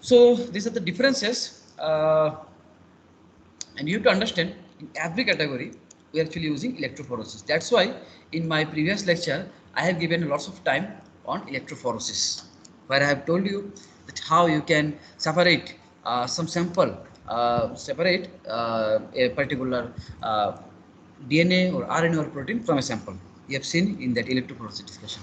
So these are the differences, and you have to understand in every category we are actually using electrophoresis. That's why in my previous lecture I have given lots of time on electrophoresis, where I have told you that how you can separate some sample, separate a particular DNA or RNA or protein from a sample. You have seen in that electrophoresis discussion.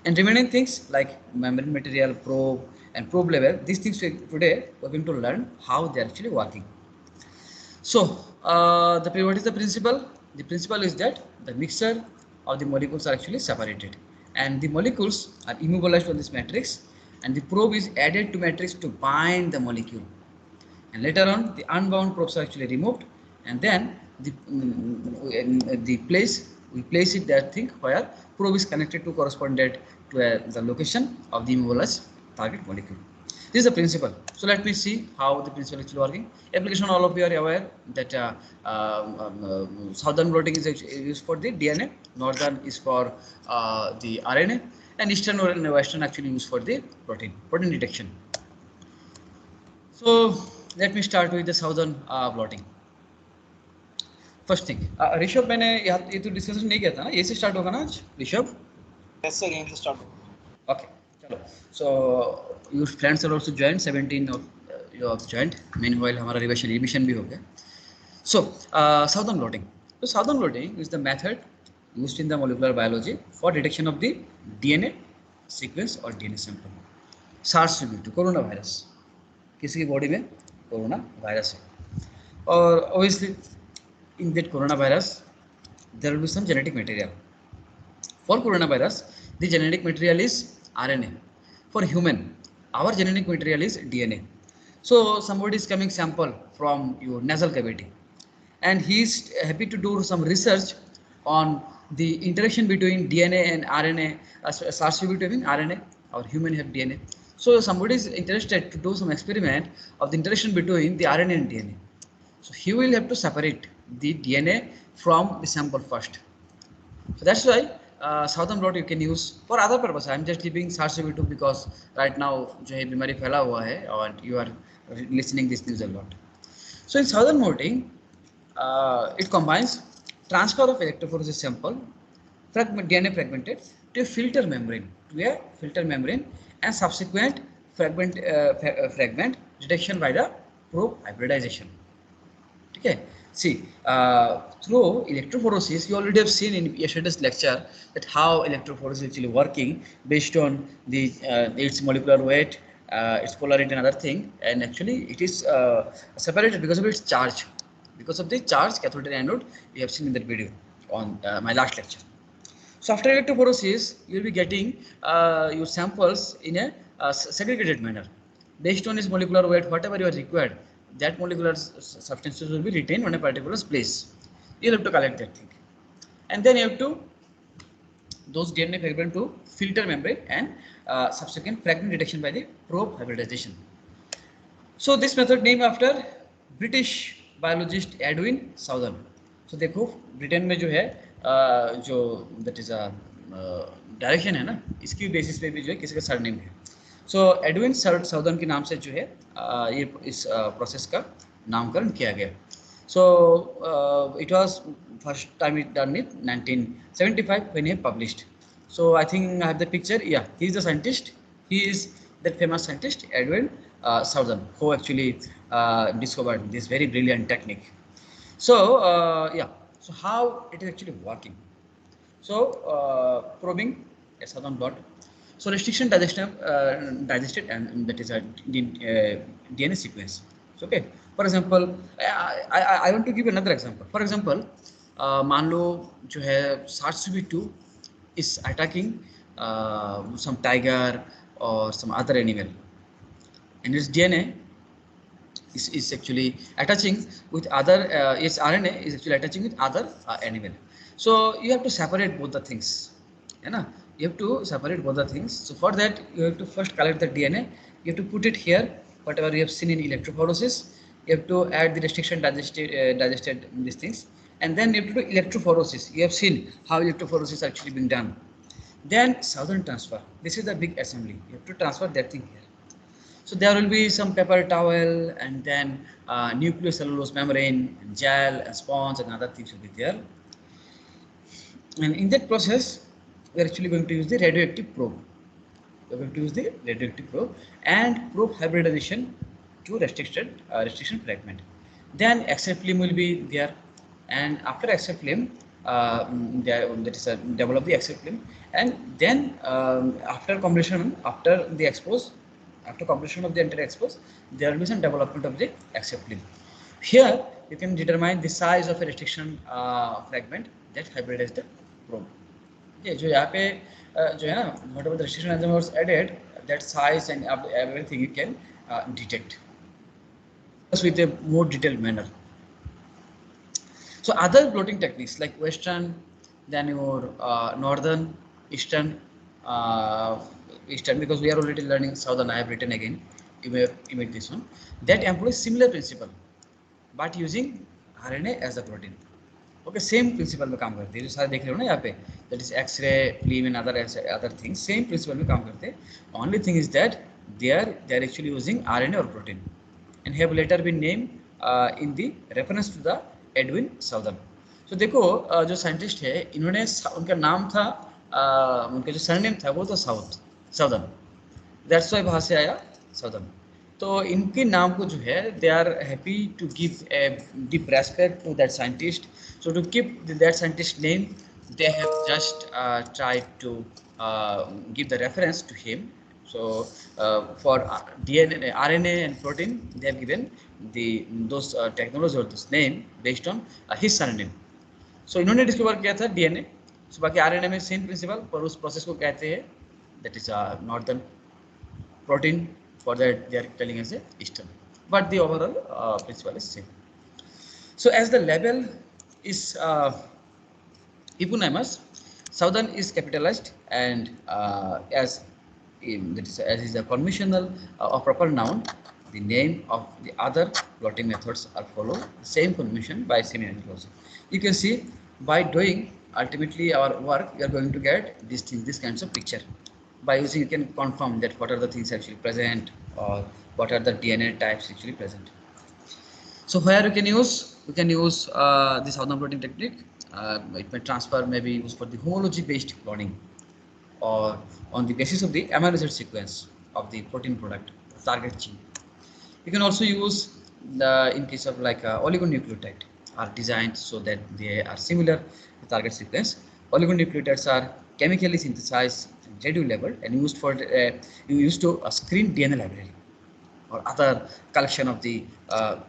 And remaining things like membrane material, probe, and probe level, these things today we're going to learn how they are actually working. So, what is the principle? The principle is that the mixture of the molecules are actually separated, and the molecules are immobilized on this matrix, and the probe is added to matrix to bind the molecule. And later on, the unbound probes are actually removed, and then the place we place it that thing where probe is connected to corresponded to the location of the immobilized target molecule. This is the principle. So let me see how the principle is working. Application, all of you are aware that southern blotting is used for the DNA, northern is for the RNA, and eastern or western actually used for the protein detection. So let me start with the southern blotting. First thing Rishabh, मैंने ये तो discussion नहीं किया था ना, ये से start होगा ना आज ऋषभ? यस सर, यहीं से स्टार्ट होगा। ओके चलो, so your friends are also joined, 17 of you have joined, meanwhile हमारा रिविजन भी हो गया. So southern blotting. तो southern blotting is the method used in the molecular biology for detection of the DNA sequence or DNA sample. SARS-CoV-2 corona virus, किसी की body में corona virus है, और obviously in that coronavirus there will be some genetic material. For coronavirus the genetic material is RNA. For human our genetic material is DNA. So somebody is coming sample from your nasal cavity and he is happy to do some research on the interaction between DNA and RNA. SARS-CoV-2 means RNA, our human have DNA. So somebody is interested to do some experiment of the interaction between the RNA and DNA. So he will have to separate the DNA from the sample first. So that's why southern blot you can use for other purpose. I am just giving SARS-CoV-2 because right now जो है बीमारी फैला हुआ है और you are listening this news a lot. So in southern blotting it combines transfer of electrophoresis sample, DNA fragmented to a filter membrane, and subsequent fragment detection by the probe hybridization. Okay. See, through electrophoresis, you already have seen in yesterday's lecture that how electrophoresis is actually working based on the its molecular weight, its polarity and other thing, and actually it is separated because of its charge. Because of the charge, cathode and anode, we have seen in that video on my last lecture. So after electrophoresis, you will be getting your samples in a segregated manner based on its molecular weight, whatever you are required. That molecular substances will be retained on a particular place. You will have to collect that thing, and then you have to those DNA fragment to filter membrane and subsequent fragment detection by the probe hybridization. So this method named after British biologist Edwin Southern. So देखो Britain में जो है जो that is direction है ना, इसकी basis पे भी जो है किसी का सरनेम है. सो एडविन साउदर्न के नाम से जो है ये इस प्रोसेस का नामकरण किया गया. So it was first time it done in 1975 when he published. So I think I have the picture. Yeah he is the scientist, he is that famous scientist Edwin Southern, who actually discovered this very brilliant technique. So yeah, so how it is actually working? So probing a southern blot. So restriction digested and that is a DNA sequence. So, okay, for example, I want to give another example. For example, मान लो जो है SARS-CoV-2 is attacking some tiger or some other animal, and its DNA is actually attaching with other its RNA is actually attaching with other animal. So you have to separate both the things, you know, you have to separate both the things. So for that you have to first collect the DNA, you have to put it here, whatever you have seen in electrophoresis. You have to add the restriction digested these things, and then you have to do electrophoresis. You have seen how electrophoresis is actually being done. Then southern transfer, this is the big assembly. You have to transfer that thing here. So there will be some paper towel and then nucleocellulose membrane, and gel, and sponge, and other things will be there. And in that process, we are actually going to use the radioactive probe. We are going to use the radioactive probe and probe hybridization to restriction fragment. Then XF film will be there, and after XF film, that is develop the XF film, and then after completion, after completion of the entire expose, there will be some development of the XF film. Here you can determine the size of a restriction fragment that hybridize the probe. Okay, जो यहाँ पे जो है ना whatever the restriction enzyme was added, that size and everything you can detect with a more detailed manner. So other blotting techniques like Western, then your Northern, Eastern, because we are already learning Southern. I have written again. You may image this one. That employs similar principle, but using RNA as a protein. Okay same principle में काम करते हैं जो सारे देख रहे हो ना यहाँ पे that is X-ray film and other things same principle में काम करते हैं only thing is that they are actually using RNA और protein and have later been name in the reference to the Edwin Southern. तो देखो जो scientist है इन्होंने उनका नाम था उनका जो सरनेम था वो तो साउदर्न दैट्स वाई वहाँ से आया साउदर्न. तो इनके नाम को जो है they are happy to give a deep respect to that scientist. So to keep that scientist name, they have just tried to give the reference to him. So for DNA, RNA and protein, they have given those technology or this name based on his surname. So इन्होंने discover किया था DNA. So बाकी RNA में same principle पर उस process को कहते हैं that is northern. Protein for that they are telling us eastern. But the overall principle is same. So as the label is eponymous, Southern is capitalized and as is a conventional or proper noun, the name of the other blotting methods are followed the same convention by semi-enclosure. You can see by doing ultimately our work, we are going to get these things, these kinds of picture. By using, you can confirm that what are the things actually present or what are the DNA types actually present. So where you can use the Southern blotting technique. It may transfer, maybe used for the homology based cloning or on the basis of the amino acid sequence of the protein product target gene. You can also use in case of like oligonucleotide are designed so that they are similar to target sequence. Oligonucleotides are chemically synthesized radio labeled and used for used to screen DNA library or other collection of the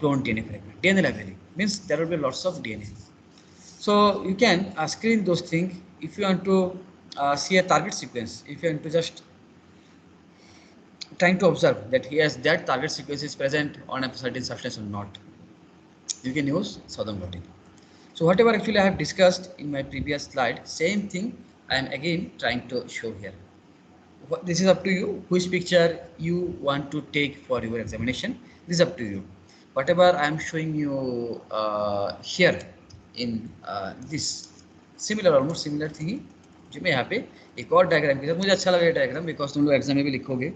clone DNA fragment. DNA library means there will be lots of DNA. So you can screen those things if you want to see a target sequence. If you want to just trying to observe that that target sequence is present on a certain substance or not, you can use Southern blotting. So whatever actually I have discussed in my previous slide, same thing I am again trying to show here. This is up to you which picture you want to take for your examination. This is up to you. Whatever I am showing you here in this similar almost similar thing जो मैं यहाँ पे एक और diagram के साथ मुझे अच्छा लगा ये डायग्राम बिकॉज तुम लोग एग्जाम में भी लिखोगे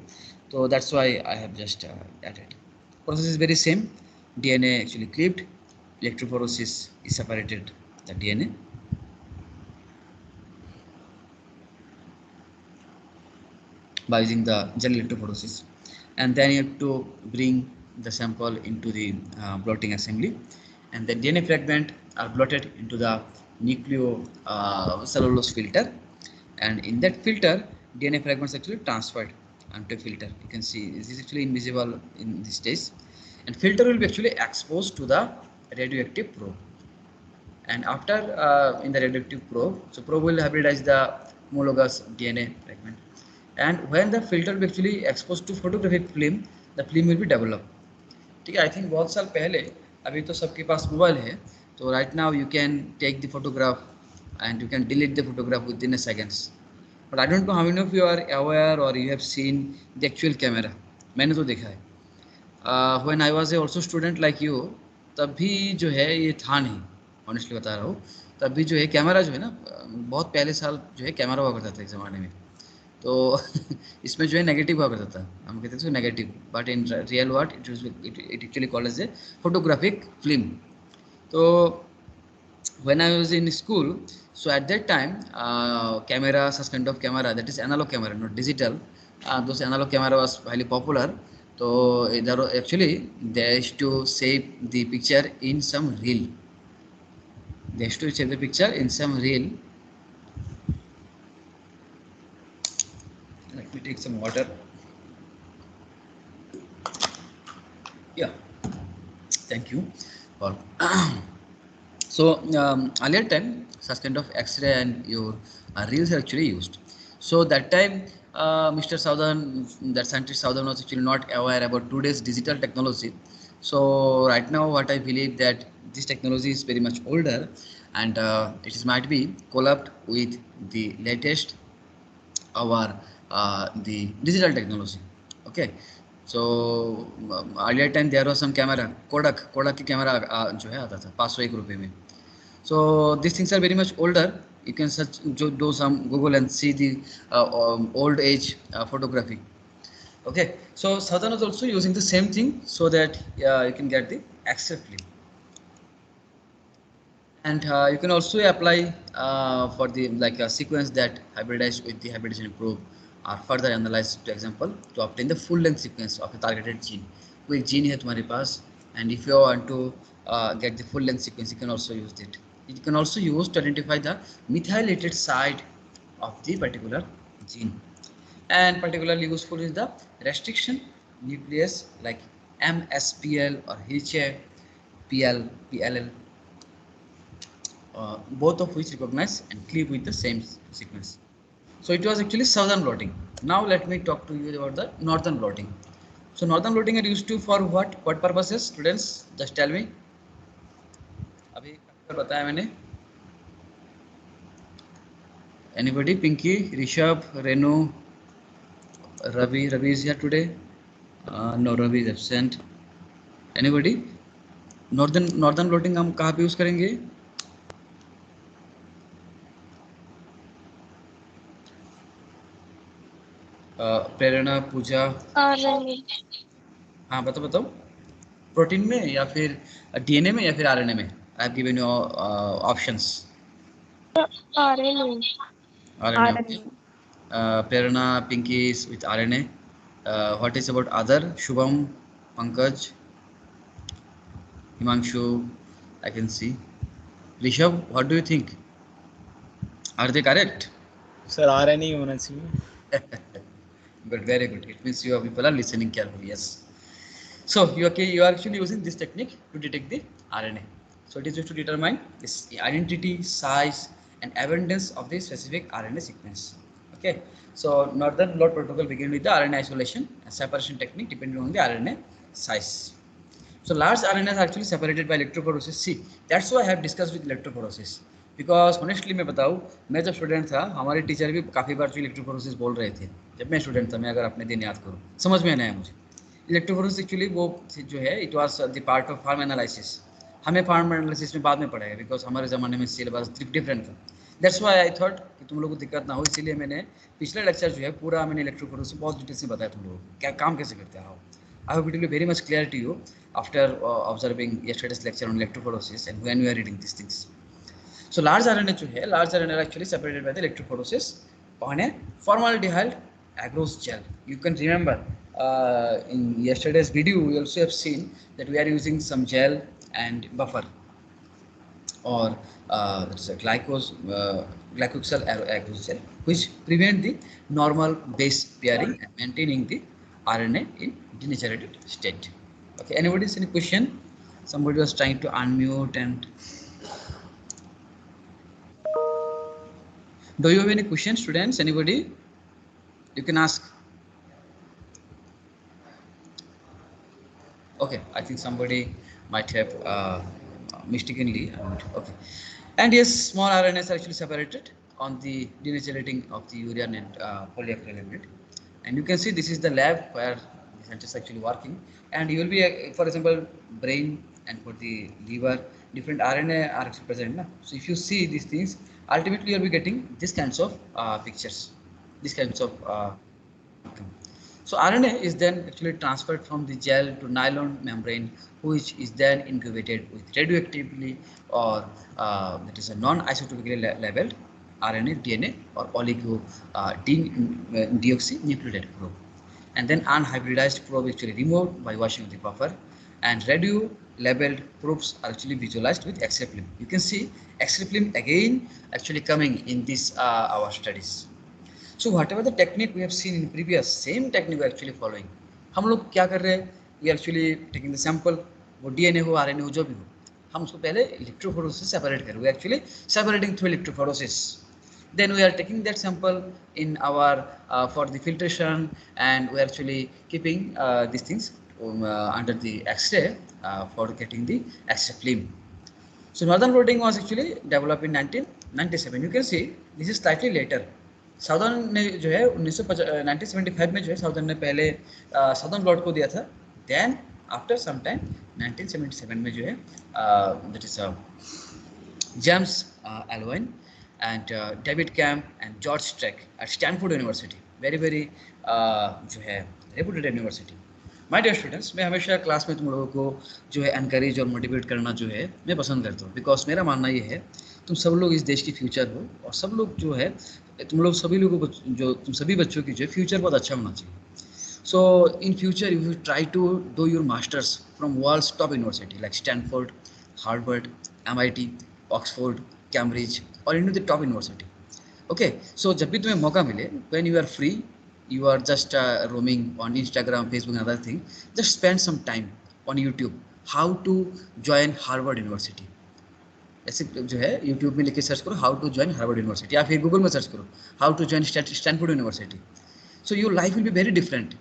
तो that's why I have just added. Process is very same. DNA actually cleaved. Electrophoresis is separated the DNA. By using the gel electrophoresis, and then you have to bring the sample into the blotting assembly, and the DNA fragment are blotted into the nucleocellulose filter, and in that filter DNA fragments actually transferred onto a filter. You can see this is actually invisible in this stage, and filter will be actually exposed to the radioactive probe, and after in the radioactive probe, so probe will hybridize the homologous DNA fragment. And when the filter will actually exposed to photographic film, the film will be developed. ठीक है, I think बहुत साल पहले, अभी तो सबके पास mobile है, तो right now you can take the photograph and you can delete the photograph within a seconds. But I don't know how many of you are aware or you have seen the actual camera. मैंने तो देखा है. When I was also student like you, तब भी जो है ये था नहीं, honestly बता रहा हूँ. तब भी जो है कैमरा जो है ना बहुत पहले साल जो है कैमरा हुआ करता था एक ज़माने में. तो इसमें जो है नेगेटिव हुआ करता था, हम कहते थे negative, but in real word it actually called as a photographic film. तो when I was in school, so at that time, camera, such kind of camera, that is analog camera, not digital. Those analog camera was highly popular. So there actually they used to save the picture in some reel. They used to save the picture in some reel. Let me take some water. Yeah, thank you. For so earlier time, such kind of X-ray and your reels are actually used. So that time, Mr. Southern, that scientist Southern was actually not aware about today's digital technology. So right now, what I believe that this technology is very much older, and it is might be collabed with the latest our the digital technology. Okay, so earlier time there was some camera, Kodak की camera जो है आता था 501 रुपये में. So these things are very much older. You can search, do some Google and see the old age photography. Okay, so Southern is also using the same thing so that you can get the accurately. And you can also apply for the like a sequence that hybridized with the hybridization probe or further analyzed, to example, to obtain the full length sequence of a targeted gene. कोई gene है तुम्हारे पास, and if you want to get the full length sequence, you can also use it. It can also use to identify the methylated site of the particular gene. And particularly useful is the restriction nucleus like MSPL or HPL, PLL, both of which recognize and cleave with the same sequence. So it was actually southern blotting. Now let me talk to you about the northern blotting. So northern blotting are used to for what? What purposes, students? Just tell me. अभी बताया मैंने. Anybody? Pinky, Rishabh, Renu, Ravi. Ravi is here today. No, Ravi is absent. Anybody? Northern blotting हम कहाँ पे use करेंगे? प्रेरणा, पूजा. हाँ बताओ. Protein में या फिर डीएनए में या फिर आरएनए में? I have given you options. RNA. Prerna, Pinky is with RNA. What is about other? Shubham, Pankaj, Himanshu, I can see. Rishabh, what do you think? Are they correct? Sir, RNA ही होना चाहिए. Good, very good. It means you people are listening carefully. Yes. So you are actually using this technique to detect the RNA. So it is used to determine the identity, size, and abundance of the specific RNA sequence. Okay. So northern blot protocol begin with the RNA isolation and separation technique depending on the RNA size. So large RNAs are actually separated by electrophoresis. See, that's why I have discussed with electrophoresis. Because honestly मैं बताऊँ, मैं जब student था, हमारे teacher भी काफ़ी बार जो electrophoresis बोल रहे थे जब मैं स्टूडेंट था. मैं अगर अपने दिन याद करूँ, समझ में नहीं आया मुझे. इलेक्ट्रोफोरेसिस एक्चुअली वो जो है, it was the part of pharm analysis. हमें फार्म एनालिसिस में बाद में पढ़ाया बिकॉज हमारे ज़माने में सिलेबस डिफरेंट था. दैट्स वाई आई थॉट कि तुम लोगों को दिक्कत ना हो, इसीलिए मैंने पिछला लेक्चर जो है पूरा मैंने इलेक्ट्रोफोरेसिस बहुत डिटेल से बताया तुम लोगों को क्या काम कैसे करते हैं. I hope it will be very much clear to you after observing yesterday's lecture on electrophoresis and when we are reading these things. So large RNA जो है, large RNA are actually separated by the electrophoresis on a formaldehyde agarose gel. You can remember in yesterday's video we also have seen that we are using some gel and buffer or that's a glycoxyl agarose gel which prevent the normal base pairing and maintaining the RNA in denaturated state. Okay, anybody any question? Somebody was trying to unmute and do you have any questions, students? Anybody? You can ask. Okay, I think somebody might have mistakenly unmuted. Okay, and yes, small RNAs are actually separated on the denaturating of the urea and polyacrylamide. And you can see this is the lab where the scientists actually working, and you will be for example brain and for the liver different RNA are present. So if you see these things, ultimately you will be getting these kinds of pictures. these kinds of outcome. So RNA is then actually transferred from the gel to nylon membrane, which is then incubated with radioactively or that is a non-isotopically labeled RNA, DNA, or oligo deoxynucleotide probe. And then unhybridized probe actually removed by washing the buffer, and radio labeled probes are actually visualized with X-ray film. You can see X-ray film again actually coming in this our studies. So whatever the technique we have seen in previous, same technique we are actually following. हम लोग क्या कर रहे हैं? We are actually taking the sample, वो DNA हो, RNA हो, जो भी हो, हम उसको पहले electrophoresis से separate करें. We are actually separating through electrophoresis. Then we are taking that sample in our for the filtration, and we are actually keeping these things under the X-ray for getting the X-ray film. So northern blotting was actually developed in 1997. You can see this is slightly later. Southern ने जो है 1975 में जो है southern ने पहले southern blot को दिया था. देन आफ्टर सम टाइम 1977 में जो है that is James Alwine and David Kemp and George Stark at Stanford University, very जो है reputed university. My dear students, मैं हमेशा क्लास में तुम लोगों को जो है एनकरेज और मोटिवेट करना जो है मैं पसंद करता हूँ, बिकॉज मेरा मानना ये है तुम सब लोग इस देश की फ्यूचर हो, और सब लोग जो है तुम लोग सभी लोगों को जो तुम सभी बच्चों की जो है फ्यूचर बहुत अच्छा होना चाहिए. So in future you try to do your masters from world's top university like Stanford, Harvard, MIT, Oxford, Cambridge और in the top university. Okay, so जब भी तुम्हें मौका मिले, when you are free, you are just roaming on Instagram, Facebook and other thing, just spend some time on YouTube how to join Harvard University. ऐसे जो है YouTube में लिख के सर्च करो how to join Harvard University, या फिर Google में सर्च करो how to join Stanford University. So your life will be very different.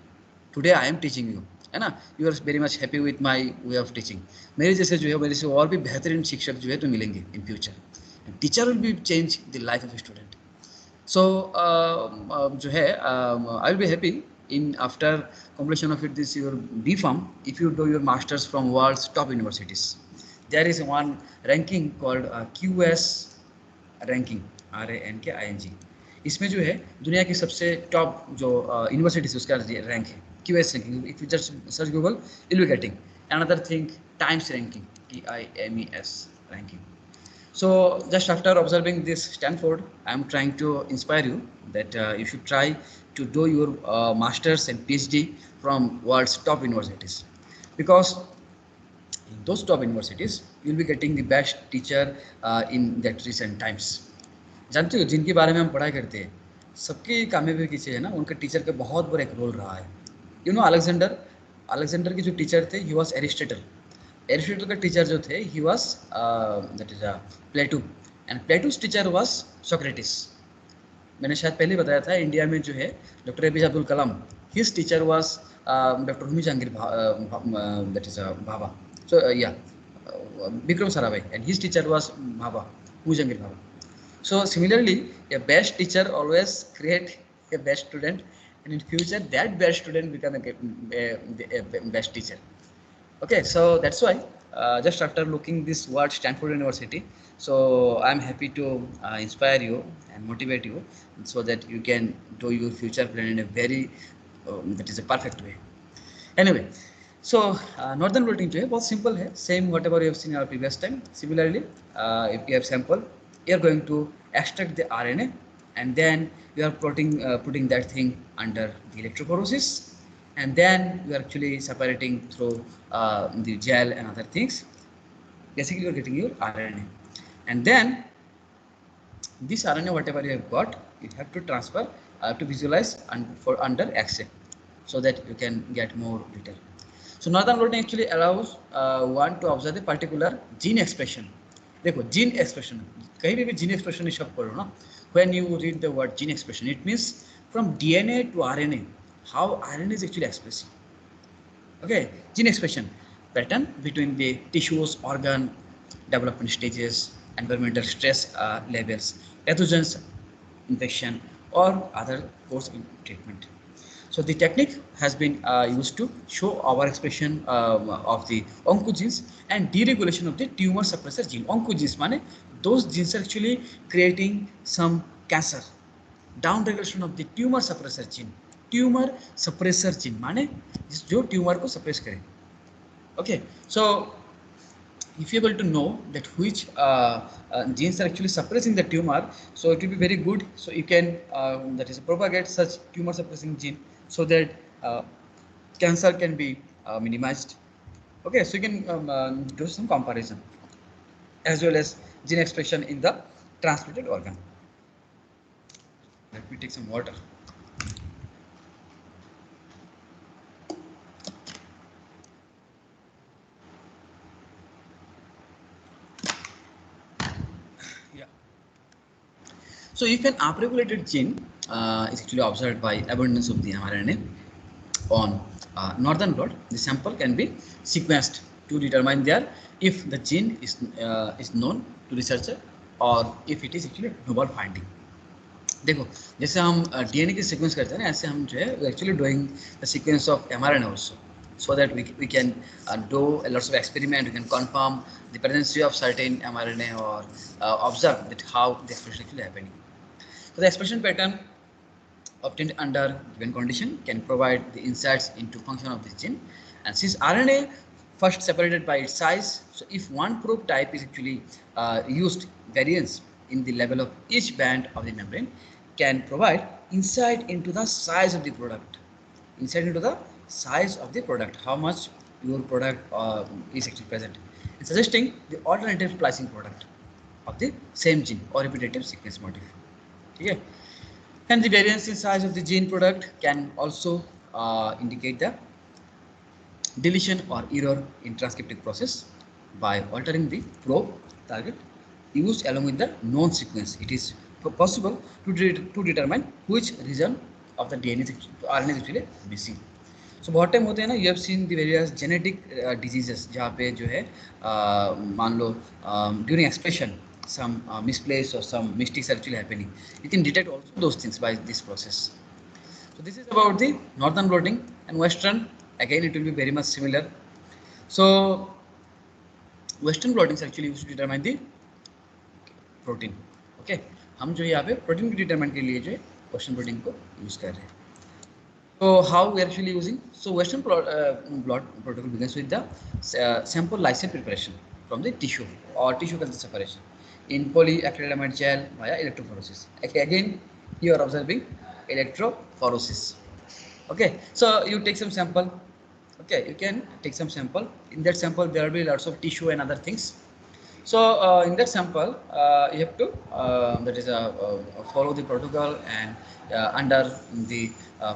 Today I am teaching you, है ना, you are very much happy with my way of teaching. मेरे जैसे जो है मेरे से और भी बेहतरीन शिक्षक जो है तो मिलेंगे in future. And teacher will be change the life of a student. So जो है I will be happy in after completion of it this your B Pharm if you do your masters from world's top universities. There is one ranking called QS ranking, RANKING. इसमें जो है दुनिया की सबसे top जो universities उसका rank है QS ranking. If you just search Google, you'll be getting another thing, Times ranking, TIMES ranking. So just after observing this Stanford, I am trying to inspire you that you should try to do your masters and PhD from world's top universities, because in those top universities you will be getting the best teacher in that recent times. जानते हो जिनके बारे में हम पढ़ाई करते हैं सबकी कामयाबी की चीज़ है ना, उनके टीचर का बहुत बड़ा एक रोल रहा है. यू नो अलेक्जेंडर के जो टीचर थे ही वॉज एरिस्टोटल का टीचर जो थे he was that is Plato, and Plato's teacher was Socrates. मैंने शायद पहले बताया था इंडिया में जो है doctor APJ Abdul Kalam, his teacher was doctor Homi Jehangir that is Bhabha. So या Vikram Sarabhai, and his teacher was Bhabha, Homi Jehangir Bhabha. So similarly, a best teacher always create a best student, and in future that best student become a best teacher. Okay, so that's why just after looking this word Stanford University, so I'm happy to inspire you and motivate you so that you can do your future plan in a very that is a perfect way. Anyway, so northern blotting जो है बहुत simple है, same whatever you have seen in our previous time. Similarly, if you have sample, you are going to extract the RNA, and then you are putting that thing under the electrophoresis, and then you are actually separating through the gel and other things. Basically, you are getting your RNA, and then this RNA whatever you have got, you have to transfer to visualize and under X-ray so that you can get more detail. So northern blotting actually allows one to observe the particular gene expression. देखो gene expression, कहीं भी gene expression शब्द पढ़ो ना, when you read the word gene expression it means from DNA to RNA how RNA is actually expressing. Okay, gene expression pattern between the tissues, organ development stages, environmental stress levels, pathogens, infection or other course in treatment. So the technique has been used to show overexpression of the oncogenes and deregulation of the tumor suppressor gene. Oncogenes माने those genes are actually creating some cancer. Down regulation of the tumour suppressor gene. Tumour suppressor gene माने जो tumour को suppress करे. Okay, so if you're able to know that which genes are actually suppressing the tumor, so it will be very good. So you can that is propagate such tumor suppressing gene so that cancer can be minimized. Okay, so you can do some comparison as well as gene expression in the transplanted organ. Let me take some water. Yeah. So if an upregulated gene is actually observed by abundance of the mRNA on northern blot, the sample can be sequenced to determine there if the gene is known to researcher or if it is actually a novel finding. देखो जैसे हम DNA की sequence करते हैं ना, ऐसे हम जो है actually doing the sequence of mRNA also, so that we can do a lots of experiment. We can confirm the presence of certain mRNA or observe that how the expression actually happening. So the expression pattern obtained under given condition can provide the insights into function of this gene. And since RNA first separated by its size, so if one probe type is actually used, variance in the level of each band of the membrane can provide insight into the size of the product. Insight into the size of the product, how much your product is actually present, and suggesting the alternative splicing product of the same gene or repetitive sequence motif. Okay. And the variance in size of the gene product can also indicate the deletion or error in transcriptic process by altering the probe target used along with the known sequence. It is possible to determine which region of the DNA RNA is actually missing. So बहुत time होते हैं ना, you have seen the various genetic diseases जहाँ पे जो है मान लो during expression some misplace or some mistakes are actually happening. You can detect also those things by this process. So this is about the northern blotting, and western again it will be very much similar. So western blotting is actually used to determine the protein. Okay, हम जो यहाँ पे protein को determine के लिए जो है western blotting को यूज कर रहे हैं. So how we are actually using? So western blot protocol begins with the sample lysate preparation from the tissue or tissue culture separation in polyacrylamide gel via electrophoresis. Again, you are observing electrophoresis. Okay, so you take some sample. Okay, you can take some sample. In that sample, there will be lots of tissue and other things. So in that sample, you have to that is follow the protocol, and under the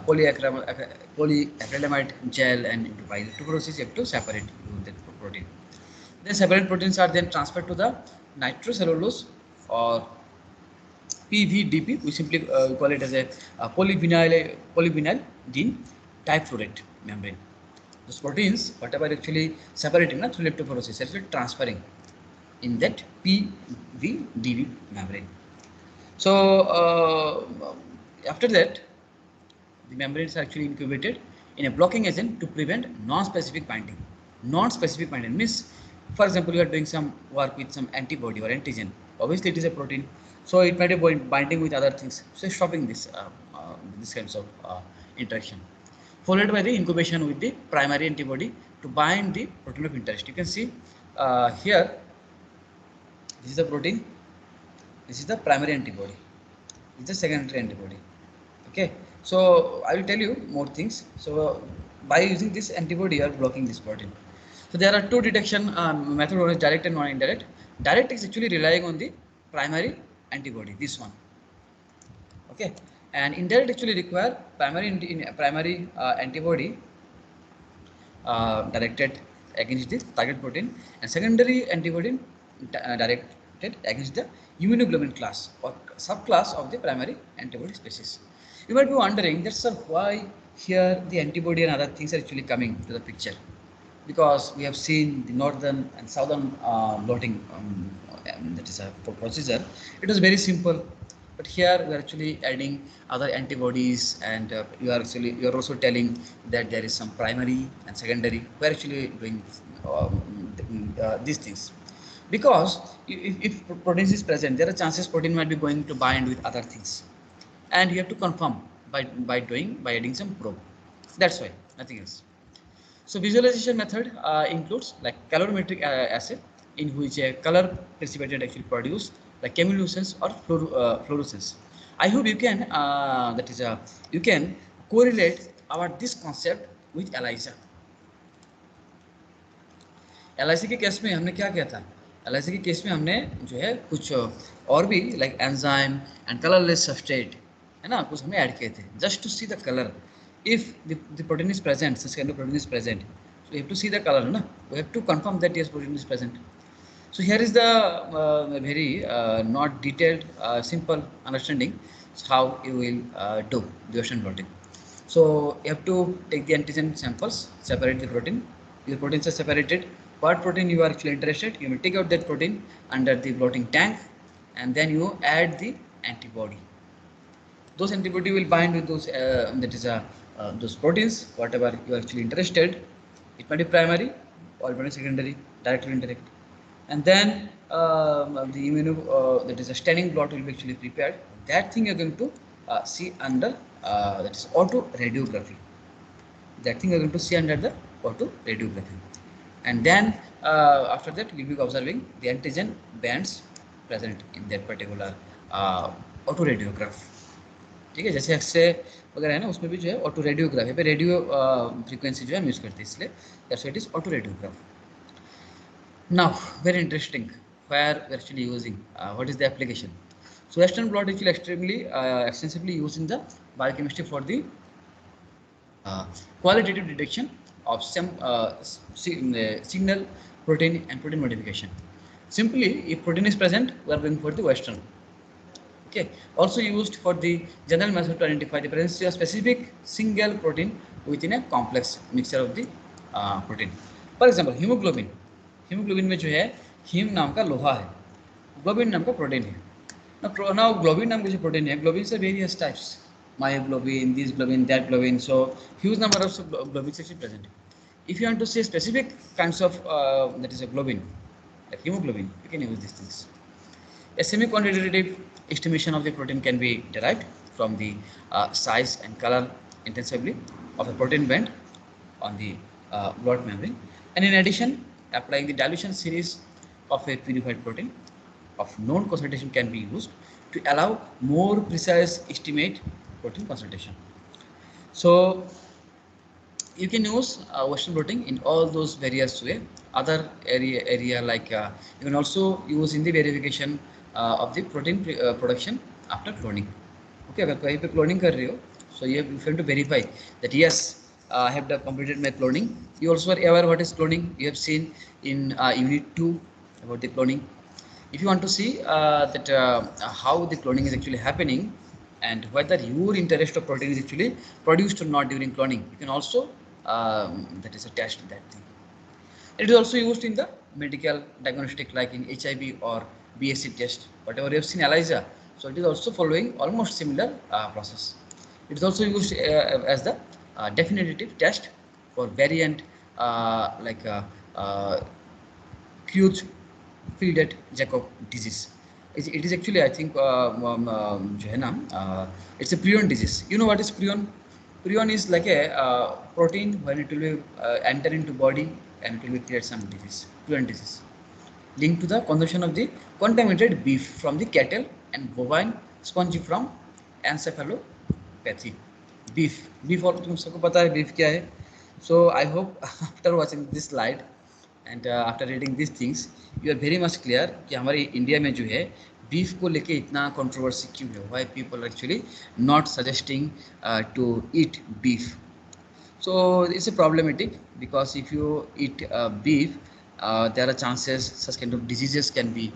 polyacrylamide gel and by electrophoresis, you have to separate the protein. Then separate proteins are then transferred to the nitrocellulose or PVDP. We simply call it as a polyvinyl dine difluoride membrane. Those proteins, whatever actually separating through electrophoresis, actually transferring in that PVDP membrane. So after that, the membranes are actually incubated in a blocking agent to prevent non-specific binding. Non-specific binding means, for example, you are doing some work with some antibody or antigen. Obviously, it is a protein, so it might be binding with other things. So stopping this this kinds of interaction. Followed by the incubation with the primary antibody to bind the protein of interest. You can see here. This is the protein. This is the primary antibody. This is the secondary antibody. Okay. So I will tell you more things. So by using this antibody, you are blocking this protein. So there are two detection methods: one is direct and one indirect. Direct is actually relying on the primary antibody. This one. Okay. And indirect actually require primary antibody directed against the target protein, and secondary antibody directed against the immunoglobulin class or subclass of the primary antibody species. You might be wondering that, sir, why here the antibody and other things are actually coming to the picture? Because we have seen the northern and southern blotting that is a procedure. It was very simple, but here we are actually adding other antibodies, and you are also telling that there is some primary and secondary. We are actually doing these things because if protein is present, there are chances protein might be going to bind with other things. and you have to confirm by adding some probe. That's why, nothing else. So visualization method includes like colorimetric assay, in which a color precipitated actually produced like chemiluminescence or fluorescence. I hope you can you can correlate about this concept with ELISA. LIC के case में हमने क्या किया था? LIC के case में हमने जो है कुछ और भी like enzyme and colourless substrate है ना, कुछ हमने ऐड किए थे just to see the colour if the protein is present, this kind of protein is present, so you have to see the color, na? We have to confirm that yes, protein is present. So here is the very not detailed simple understanding how you will do the Gaussian blotting. So you have to take the antigen samples, separate the protein. Your proteins are separated. What protein you are actually interested, you will take out that protein under the blotting tank, and then you add the antibody. Those antibody will bind with those those proteins, whatever you are actually interested. It might be primary or it might be secondary, direct or indirect. And then the that is a staining blot will be actually prepared. That thing you're going to see under that is autoradiography. That thing you're going to see under the autoradiography. And then after that you'll be observing the antigen bands present in that particular autoradiograph. ठीक है, जैसे x ray वगैरह है ना, उसमें भी जो है ऑटो रेडियोग्राफ पे रेडियो फ्रीक्वेंसी जो है हम यूज़ करते हैं, इसलिए that's it is auto radiograph. Now very interesting, where we are actually using what is the application. So western blot actually extremely extensively used in the biochemistry for the qualitative detection of some signal protein and protein modification. Simply, if protein is present, we are going for the western. Okay. Also used for the general method to identify the presence of specific single protein within a complex mixture of the protein. For example, hemoglobin. Hemoglobin में जो है haem नाम का लोहा है, globin नाम का protein है. Now globin नाम का जो प्रोटीन है, globins are various types. Myoglobin, this globin, that globin. So huge number of globins actually present. If you want to say specific kinds of that is a globin, like hemoglobin, you can use these things. A semi-quantitative estimation of the protein can be derived from the size and color intensively of a protein band on the blood membrane, and in addition, applying the dilution series of a purified protein of known concentration can be used to allow more precise estimate protein concentration. So you can use Western blotting in all those various way. Other area like you can also use in the verification of the protein production after cloning. Okay, अगर कहीं पे cloning कर रहे हो, so you have to verify that yes, I have completed my cloning. You also are aware what is cloning. You have seen in unit 2 about the cloning. If you want to see that how the cloning is actually happening and whether your interest of protein is actually produced or not during cloning, you can also that is a test that thing. It is also used in the medical diagnostic like in HIV or BSC test, whatever you have seen ELISA. So it is also following almost similar process. It is also used as the definitive test for variant like Creutzfeldt-Jakob disease. It is actually, I think, जो है ना, it's a prion disease. You know what is prion? Prion is like a protein when it will be enter into body and it will create some disease. Prion disease linked to the consumption of the contaminated beef from the cattle and bovine spongiform encephalopathy. Beef और तुम सबको पता है beef क्या है. So I hope after watching this slide and after reading these things, you are very much clear कि हमारे India में जो है बीफ को लेके इतना कंट्रोवर्सी क्यों है. Why people are actually not suggesting to eat beef. So it's a problematic because if you eat beef, there are chances such kind of diseases can be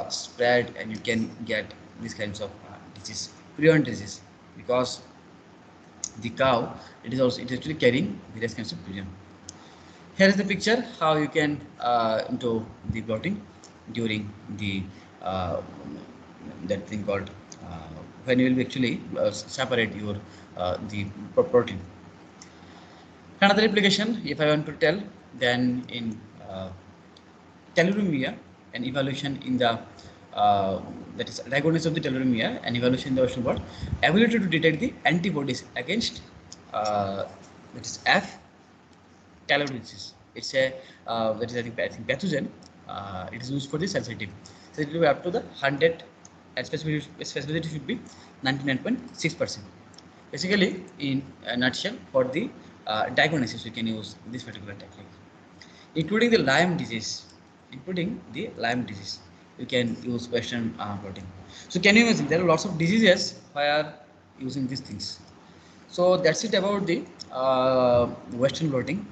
spread and you can get these kinds of disease, prion disease, because the cow it is actually carrying various kinds of prion. Here is the picture how you can do the blotting during the that thing called when you will actually separate your the protein. Another application, if I want to tell, then in thalassemia, an evaluation in the that is diagnosis of the tularemia and evaluation in the Western world, ability to detect the antibodies against that is F. tallodisease. It's a that is I think pathogen. It is used for the sensitive. So it will be up to the 100 and specificity should be 99.6%. Basically, in a nutshell, for the diagnosis, we can use this particular technique, including the Lyme disease. Including the Lyme disease, you can use Western blotting. So, can you imagine there are lots of diseases where using these things. So that's it about the Western blotting.